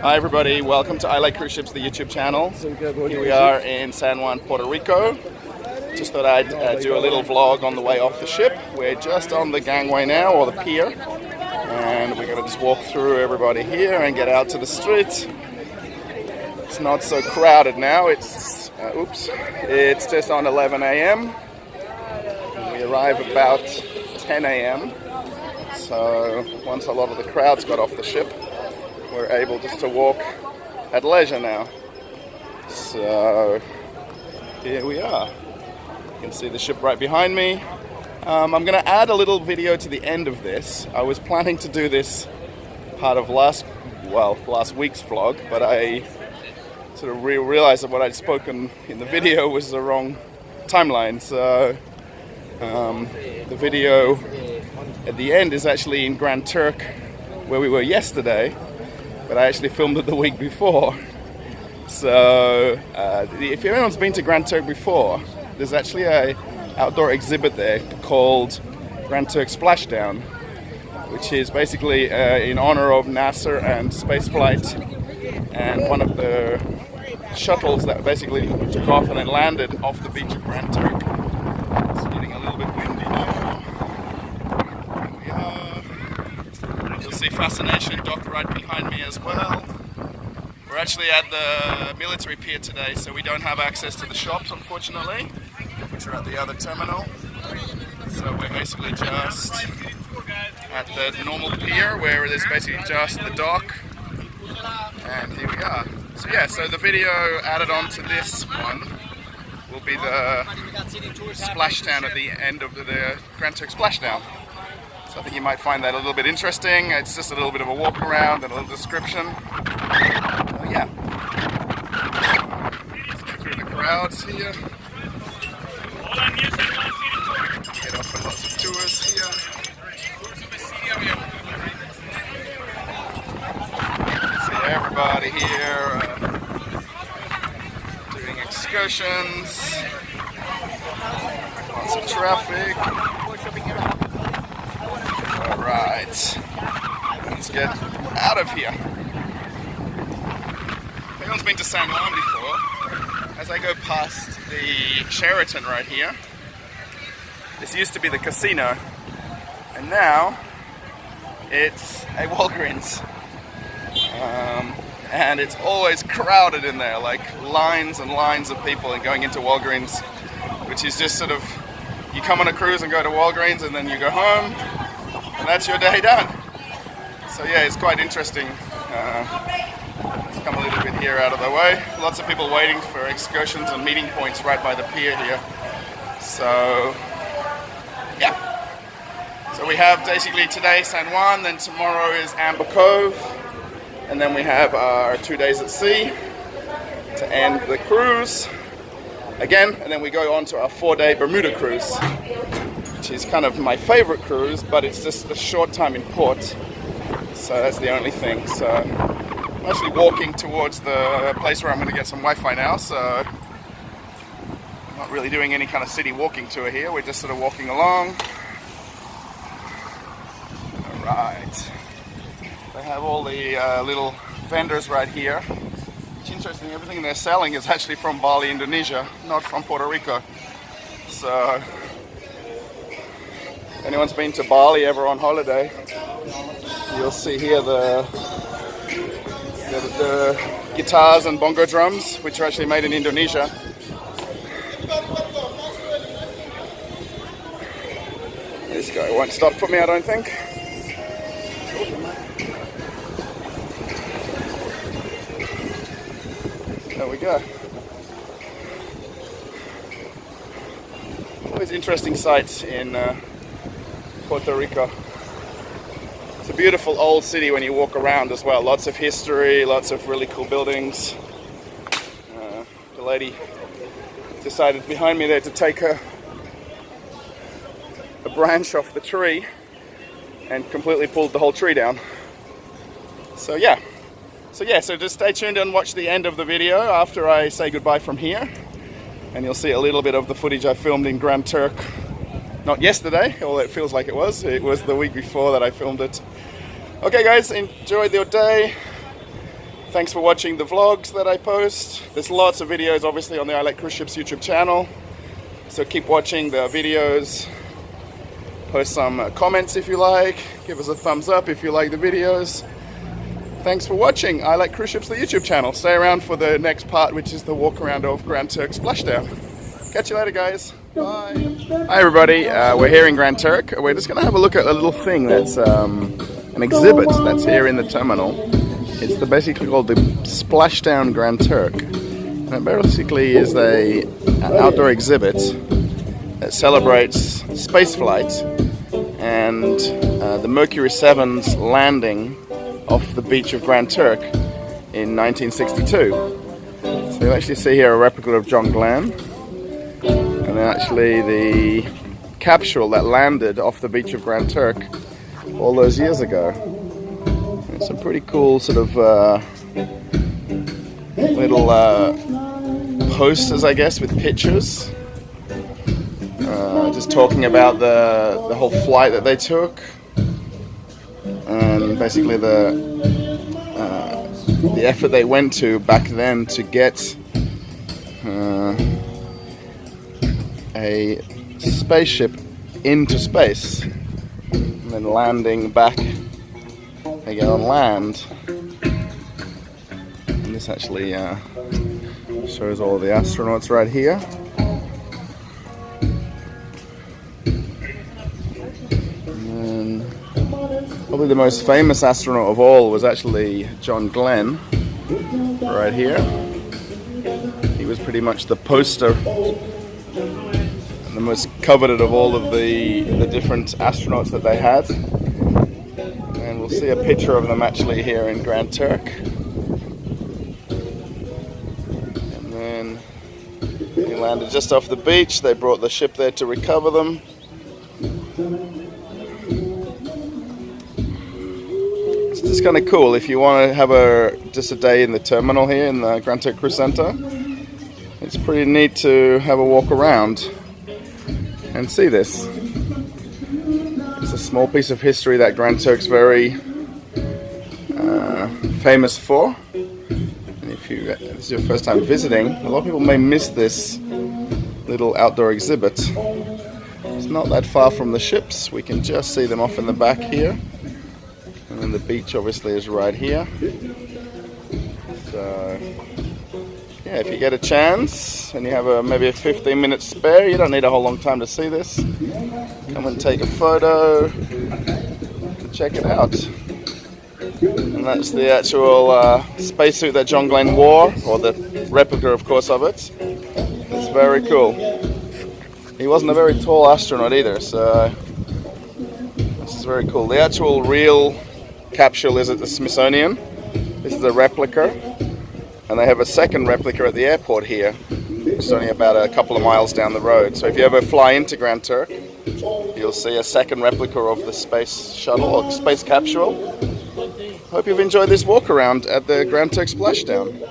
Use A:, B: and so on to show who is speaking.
A: Hi everybody, welcome to I Like Cruise Ships, the YouTube channel. Here we are in San Juan, Puerto Rico. Just thought I'd do a little vlog on the way off the ship. We're just on the gangway now, or the pier. And we're gonna just walk through everybody here and get out to the street. It's not so crowded now, it's just on 11 a.m. We arrive about 10 a.m. So once a lot of the crowds got off the ship, we're able just to walk at leisure now. So here we are. You can see the ship right behind me. I'm going to add a little video to the end of this. I was planning to do this part of last week's vlog, but I sort of realized that what I'd spoken in the video was the wrong timeline. So the video at the end is actually in Grand Turk, where we were yesterday, but I actually filmed it the week before. So if anyone's been to Grand Turk before, there's actually a outdoor exhibit there called Grand Turk Splashdown, which is basically in honor of NASA and spaceflight, and one of the shuttles that basically took off and then landed off the beach of Grand Turk. It's getting a little bit windy now. Here we are. You'll see Fascination Dock right behind me as well. We're actually at the military pier today, so we don't have access to the shops, unfortunately, which are at the other terminal. So we're basically just at the normal pier, where there's basically just the dock. And here we are. So yeah, so the video added on to this one will be the splashdown at the end of the Grand Turk Splashdown. So I think you might find that a little bit interesting. It's just a little bit of a walk around and a little description. Yeah. Let's get through the crowds here. Get off on lots of tours here. See everybody here doing excursions. Lots of traffic. Alright, let's get out of here. If anyone's been to San Juan before, as I go past the Sheraton right here, this used to be the casino, and now it's a Walgreens. And it's always crowded in there, like lines and lines of people and going into Walgreens, which is just sort of, you come on a cruise and go to Walgreens and then you go home, and that's your day done. So yeah, it's quite interesting. Let's come a little bit here out of the way. Lots of people waiting for excursions and meeting points right by the pier here. So yeah. So we have basically today San Juan, then tomorrow is Amber Cove, and then we have our 2 days at sea to end the cruise again, and then we go on to our 4-day Bermuda cruise, which is kind of my favorite cruise, but it's just a short time in port, so that's the only thing. So I'm actually walking towards the place where I'm going to get some Wi-Fi now, so I'm not really doing any kind of city walking tour here, we're just sort of walking along. Alright, they have all the little vendors right here. It's interesting, everything they're selling is actually from Bali, Indonesia, not from Puerto Rico. So if anyone's been to Bali ever on holiday, you'll see here the guitars and bongo drums, which are actually made in Indonesia. This guy won't stop for me, I don't think. There we go. Always interesting sights in Puerto Rico. It's a beautiful old city when you walk around as well. Lots of history, lots of really cool buildings. The lady decided behind me there to take a branch off the tree and completely pulled the whole tree down. So yeah. So just stay tuned and watch the end of the video after I say goodbye from here, and you'll see a little bit of the footage I filmed in Grand Turk. Not yesterday, although it feels like it was the week before that I filmed it. Okay guys, enjoy your day. Thanks for watching the vlogs that I post. There's lots of videos obviously on the I Like Cruise Ships YouTube channel. So keep watching the videos. Post some comments if you like. Give us a thumbs up if you like the videos. Thanks for watching I Like Cruise Ships, the YouTube channel. Stay around for the next part, which is the walk around of Grand Turk Splashdown. Catch you later, guys. Bye. Hi, everybody. We're here in Grand Turk. We're just going to have a look at a little thing that's an exhibit that's here in the terminal. It's basically called the Splashdown Grand Turk. And it basically is an outdoor exhibit that celebrates spaceflight and the Mercury 7's landing off the beach of Grand Turk in 1962. So you'll actually see here a replica of John Glenn, and then actually the capsule that landed off the beach of Grand Turk all those years ago. And some pretty cool sort of little posters, I guess, with pictures. Just talking about the whole flight that they took, and basically the effort they went to back then to get a spaceship into space, and then landing back again on land. And this actually shows all the astronauts right here. Probably the most famous astronaut of all was actually John Glenn, right here. He was pretty much the poster and the most coveted of all of the different astronauts that they had. And we'll see a picture of them actually here in Grand Turk. And then he landed just off the beach. They brought the ship there to recover them. It's kind of cool if you want to have just a day in the terminal here in the Grand Turk Cruise Center. It's pretty neat to have a walk around and see this. It's a small piece of history that Grand Turk's very famous for. And if this is your first time visiting, a lot of people may miss this little outdoor exhibit. It's not that far from the ships. We can just see them off in the back here. And the beach obviously is right here. So yeah, if you get a chance and you have maybe a 15-minute spare, you don't need a whole long time to see this. Come and take a photo and check it out. And that's the actual spacesuit that John Glenn wore, or the replica, of course, of it. It's very cool. He wasn't a very tall astronaut either, so this is very cool. The actual real capsule is at the Smithsonian. This is a replica, and they have a second replica at the airport here. It's only about a couple of miles down the road. So if you ever fly into Grand Turk, you'll see a second replica of the space shuttle or space capsule. Hope you've enjoyed this walk around at the Grand Turk Splashdown.